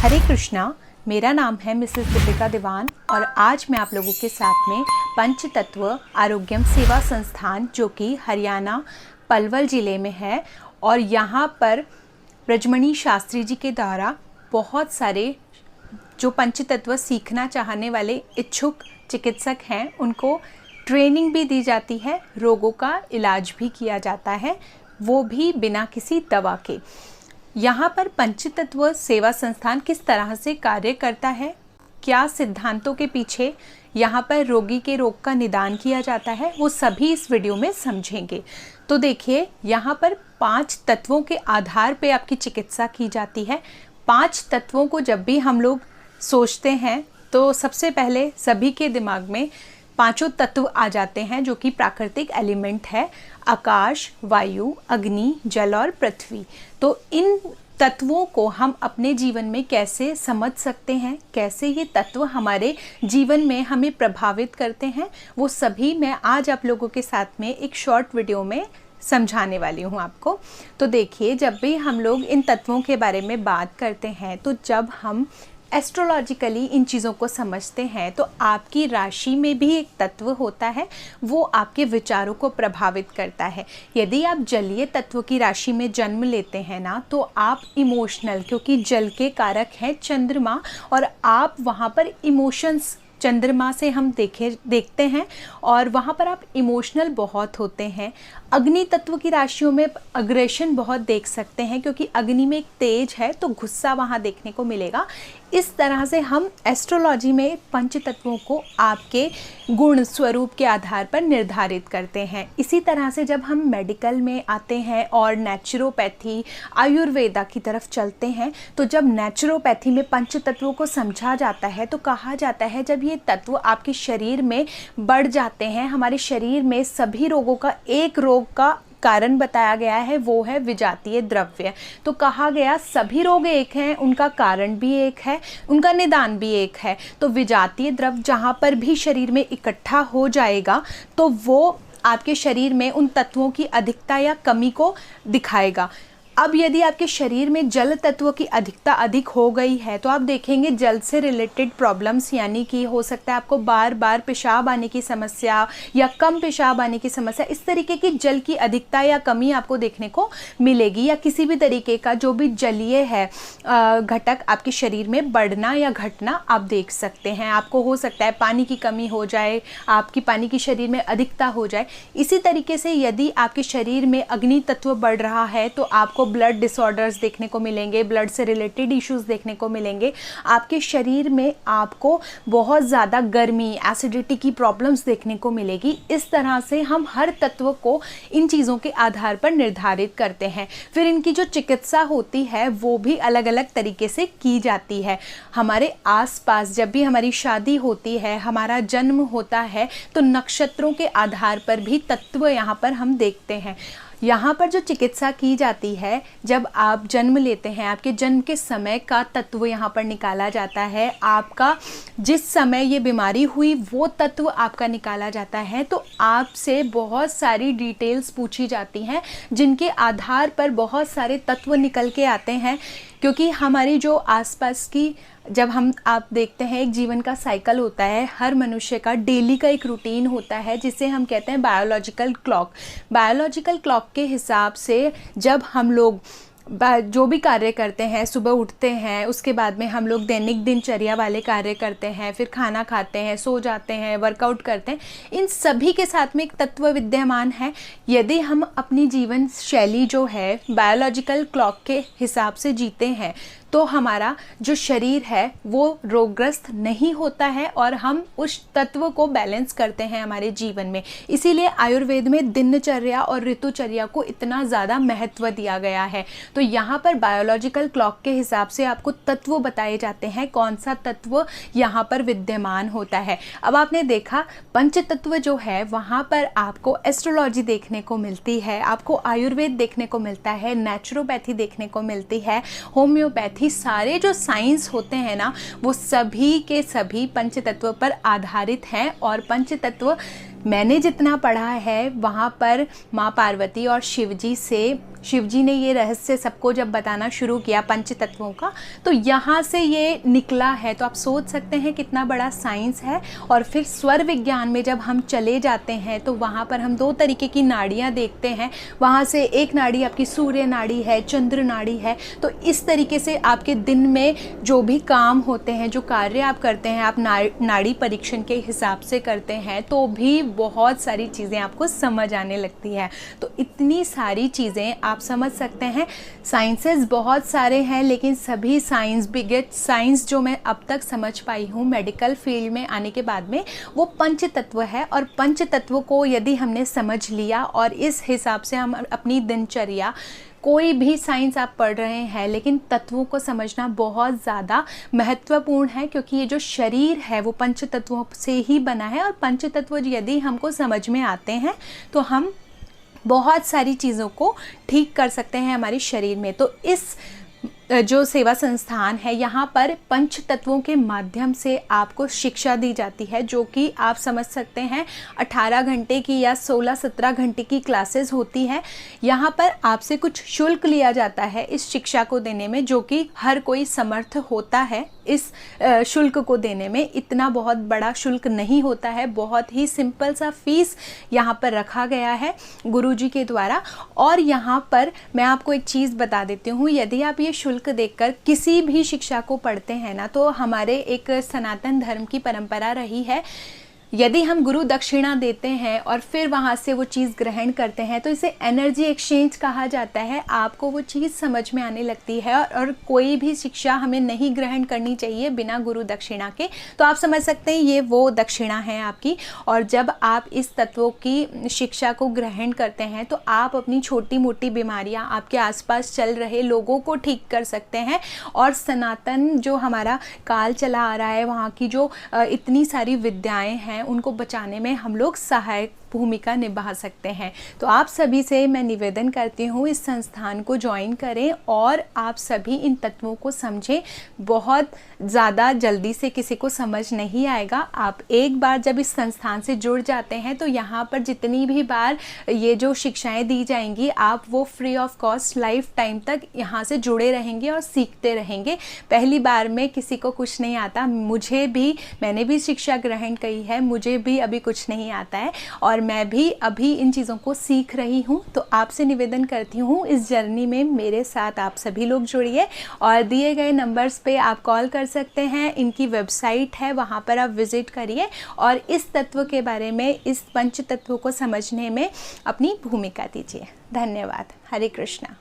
हरे कृष्णा, मेरा नाम है मिसेस दीपिका दीवान और आज मैं आप लोगों के साथ में पंचतत्व आरोग्यम सेवा संस्थान जो कि हरियाणा पलवल ज़िले में है और यहाँ पर ब्रजमणि शास्त्री जी के द्वारा बहुत सारे जो पंचतत्व सीखना चाहने वाले इच्छुक चिकित्सक हैं उनको ट्रेनिंग भी दी जाती है, रोगों का इलाज भी किया जाता है, वो भी बिना किसी दवा के। यहाँ पर पंचतत्व सेवा संस्थान किस तरह से कार्य करता है, क्या सिद्धांतों के पीछे यहाँ पर रोगी के रोग का निदान किया जाता है, वो सभी इस वीडियो में समझेंगे। तो देखिए, यहाँ पर 5 तत्वों के आधार पे आपकी चिकित्सा की जाती है। 5 तत्वों को जब भी हम लोग सोचते हैं तो सबसे पहले सभी के दिमाग में 5 तत्व आ जाते हैं जो कि प्राकृतिक एलिमेंट है, आकाश, वायु, अग्नि, जल और पृथ्वी। तो इन तत्वों को हम अपने जीवन में कैसे समझ सकते हैं, कैसे ये तत्व हमारे जीवन में हमें प्रभावित करते हैं, वो सभी मैं आज आप लोगों के साथ में एक शॉर्ट वीडियो में समझाने वाली हूँ आपको। तो देखिए, जब भी हम लोग इन तत्वों के बारे में बात करते हैं तो जब हम एस्ट्रोलॉजिकली इन चीज़ों को समझते हैं तो आपकी राशि में भी एक तत्व होता है, वो आपके विचारों को प्रभावित करता है। यदि आप जलीय तत्व की राशि में जन्म लेते हैं ना, तो आप इमोशनल, क्योंकि जल के कारक हैं चंद्रमा और आप वहाँ पर इमोशंस चंद्रमा से हम देखते हैं और वहाँ पर आप इमोशनल बहुत होते हैं। अग्नि तत्व की राशियों में अग्रेशन बहुत देख सकते हैं क्योंकि अग्नि में एक तेज है तो गुस्सा वहाँ देखने को मिलेगा। इस तरह से हम एस्ट्रोलॉजी में पंच तत्वों को आपके गुण स्वरूप के आधार पर निर्धारित करते हैं। इसी तरह से जब हम मेडिकल में आते हैं और नेचुरोपैथी आयुर्वेदा की तरफ चलते हैं तो जब नेचुरोपैथी में पंच तत्वों को समझा जाता है तो कहा जाता है जब ये तत्व आपके शरीर में बढ़ जाते हैं, हमारे शरीर में सभी रोगों का एक रोग का कारण बताया गया है, वो है विजातीय द्रव्य। तो कहा गया सभी रोग एक हैं, उनका कारण भी एक है, उनका निदान भी एक है। तो विजातीय द्रव्य जहाँ पर भी शरीर में इकट्ठा हो जाएगा तो वो आपके शरीर में उन तत्वों की अधिकता या कमी को दिखाएगा। अब यदि आपके शरीर में जल तत्व की अधिकता अधिक हो गई है तो आप देखेंगे जल से रिलेटेड प्रॉब्लम्स, यानी कि हो सकता है आपको बार बार पेशाब आने की समस्या या कम पेशाब आने की समस्या, इस तरीके की जल की अधिकता या कमी आपको देखने को मिलेगी। या किसी भी तरीके का जो भी जलीय है घटक आपके शरीर में बढ़ना या घटना आप देख सकते हैं। आपको हो सकता है पानी की कमी हो जाए, आपकी पानी की शरीर में अधिकता हो जाए। इसी तरीके से यदि आपके शरीर में अग्नि तत्व बढ़ रहा है तो आपको ब्लड डिसऑर्डर्स देखने को मिलेंगे, ब्लड से रिलेटेड इश्यूज देखने को मिलेंगे। आपके शरीर में आपको बहुत ज़्यादा गर्मी, एसिडिटी की प्रॉब्लम्स देखने को मिलेगी। इस तरह से हम हर तत्व को इन चीज़ों के आधार पर निर्धारित करते हैं। फिर इनकी जो चिकित्सा होती है वो भी अलग अलग तरीके से की जाती है। हमारे आसपास जब भी हमारी शादी होती है, हमारा जन्म होता है, तो नक्षत्रों के आधार पर भी तत्व यहाँ पर हम देखते हैं। यहाँ पर जो चिकित्सा की जाती है, जब आप जन्म लेते हैं आपके जन्म के समय का तत्व यहाँ पर निकाला जाता है, आपका जिस समय ये बीमारी हुई वो तत्व आपका निकाला जाता है। तो आपसे बहुत सारी डिटेल्स पूछी जाती हैं जिनके आधार पर बहुत सारे तत्व निकल के आते हैं। क्योंकि हमारी जो आसपास की जब आप देखते हैं एक जीवन का साइकिल होता है, हर मनुष्य का डेली का एक रूटीन होता है जिसे हम कहते हैं बायोलॉजिकल क्लॉक। बायोलॉजिकल क्लॉक के हिसाब से जब हम लोग जो भी कार्य करते हैं, सुबह उठते हैं, उसके बाद में हम लोग दैनिक दिनचर्या वाले कार्य करते हैं, फिर खाना खाते हैं, सो जाते हैं, वर्कआउट करते हैं, इन सभी के साथ में एक तत्व विद्यमान है। यदि हम अपनी जीवन शैली जो है बायोलॉजिकल क्लॉक के हिसाब से जीते हैं तो हमारा जो शरीर है वो रोगग्रस्त नहीं होता है और हम उस तत्व को बैलेंस करते हैं हमारे जीवन में। इसीलिए आयुर्वेद में दिनचर्या और ऋतुचर्या को इतना ज़्यादा महत्व दिया गया है। तो यहाँ पर बायोलॉजिकल क्लॉक के हिसाब से आपको तत्व बताए जाते हैं, कौन सा तत्व यहाँ पर विद्यमान होता है। अब आपने देखा पंच तत्व जो है वहाँ पर आपको एस्ट्रोलॉजी देखने को मिलती है, आपको आयुर्वेद देखने को मिलता है, नेचुरोपैथी देखने को मिलती है, होम्योपैथी, सारे जो साइंस होते हैं ना वो सभी के सभी पंचतत्व पर आधारित हैं। और पंचतत्व मैंने जितना पढ़ा है वहाँ पर माँ पार्वती और शिव जी से शिव जी ने ये रहस्य सबको जब बताना शुरू किया पंच तत्वों का, तो यहाँ से ये निकला है। तो आप सोच सकते हैं कितना बड़ा साइंस है। और फिर स्वर विज्ञान में जब हम चले जाते हैं तो वहाँ पर हम 2 तरीके की नाड़ियाँ देखते हैं। वहाँ से एक नाड़ी आपकी सूर्य नाड़ी है, चंद्र नाड़ी है। तो इस तरीके से आपके दिन में जो भी काम होते हैं, जो कार्य आप करते हैं, आप नाड़ी परीक्षण के हिसाब से करते हैं तो भी बहुत सारी चीज़ें आपको समझ आने लगती है। तो इतनी सारी चीज़ें आप समझ सकते हैं। साइंसेस बहुत सारे हैं, लेकिन सभी बिगेस्ट साइंस जो मैं अब तक समझ पाई हूँ मेडिकल फील्ड में आने के बाद में, वो पंच तत्व है। और पंच तत्व को यदि हमने समझ लिया और इस हिसाब से हम अपनी दिनचर्या, कोई भी साइंस आप पढ़ रहे हैं लेकिन तत्वों को समझना बहुत ज़्यादा महत्वपूर्ण है, क्योंकि ये जो शरीर है वो पंच तत्वों से ही बना है। और पंच तत्व यदि हमको समझ में आते हैं तो हम बहुत सारी चीज़ों को ठीक कर सकते हैं हमारे शरीर में। तो इस जो सेवा संस्थान है, यहाँ पर पंच तत्वों के माध्यम से आपको शिक्षा दी जाती है, जो कि आप समझ सकते हैं 18 घंटे की या 16-17 घंटे की क्लासेस होती है। यहाँ पर आपसे कुछ शुल्क लिया जाता है इस शिक्षा को देने में, जो कि हर कोई समर्थ होता है इस शुल्क को देने में। इतना बहुत बड़ा शुल्क नहीं होता है, बहुत ही सिंपल सा फीस यहाँ पर रखा गया है गुरुजी के द्वारा। और यहाँ पर मैं आपको एक चीज़ बता देती हूँ, यदि आप ये शुल्क देखकर किसी भी शिक्षा को पढ़ते हैं ना, तो हमारे एक सनातन धर्म की परंपरा रही है, यदि हम गुरु दक्षिणा देते हैं और फिर वहाँ से वो चीज़ ग्रहण करते हैं तो इसे एनर्जी एक्सचेंज कहा जाता है। आपको वो चीज़ समझ में आने लगती है और कोई भी शिक्षा हमें नहीं ग्रहण करनी चाहिए बिना गुरु दक्षिणा के। तो आप समझ सकते हैं ये वो दक्षिणा है आपकी। और जब आप इस तत्वों की शिक्षा को ग्रहण करते हैं तो आप अपनी छोटी मोटी बीमारियाँ, आपके आसपास चल रहे लोगों को ठीक कर सकते हैं। और सनातन जो हमारा काल चला आ रहा है, वहाँ की जो इतनी सारी विद्याएँ हैं, उनको बचाने में हम लोग सहायक भूमिका निभा सकते हैं। तो आप सभी से मैं निवेदन करती हूँ इस संस्थान को ज्वाइन करें और आप सभी इन तत्वों को समझें। बहुत ज़्यादा जल्दी से किसी को समझ नहीं आएगा। आप एक बार जब इस संस्थान से जुड़ जाते हैं तो यहाँ पर जितनी भी बार ये जो शिक्षाएं दी जाएंगी, आप वो free of cost life time तक यहाँ से जुड़े रहेंगे और सीखते रहेंगे। पहली बार में किसी को कुछ नहीं आता, मैंने भी शिक्षा ग्रहण की है, मुझे भी अभी कुछ नहीं आता है और मैं भी अभी इन चीज़ों को सीख रही हूँ। तो आपसे निवेदन करती हूँ इस जर्नी में मेरे साथ आप सभी लोग जुड़िए और दिए गए नंबर्स पे आप कॉल कर सकते हैं। इनकी वेबसाइट है, वहाँ पर आप विज़िट करिए और इस तत्व के बारे में, इस पंच तत्व को समझने में अपनी भूमिका दीजिए। धन्यवाद। हरे कृष्णा।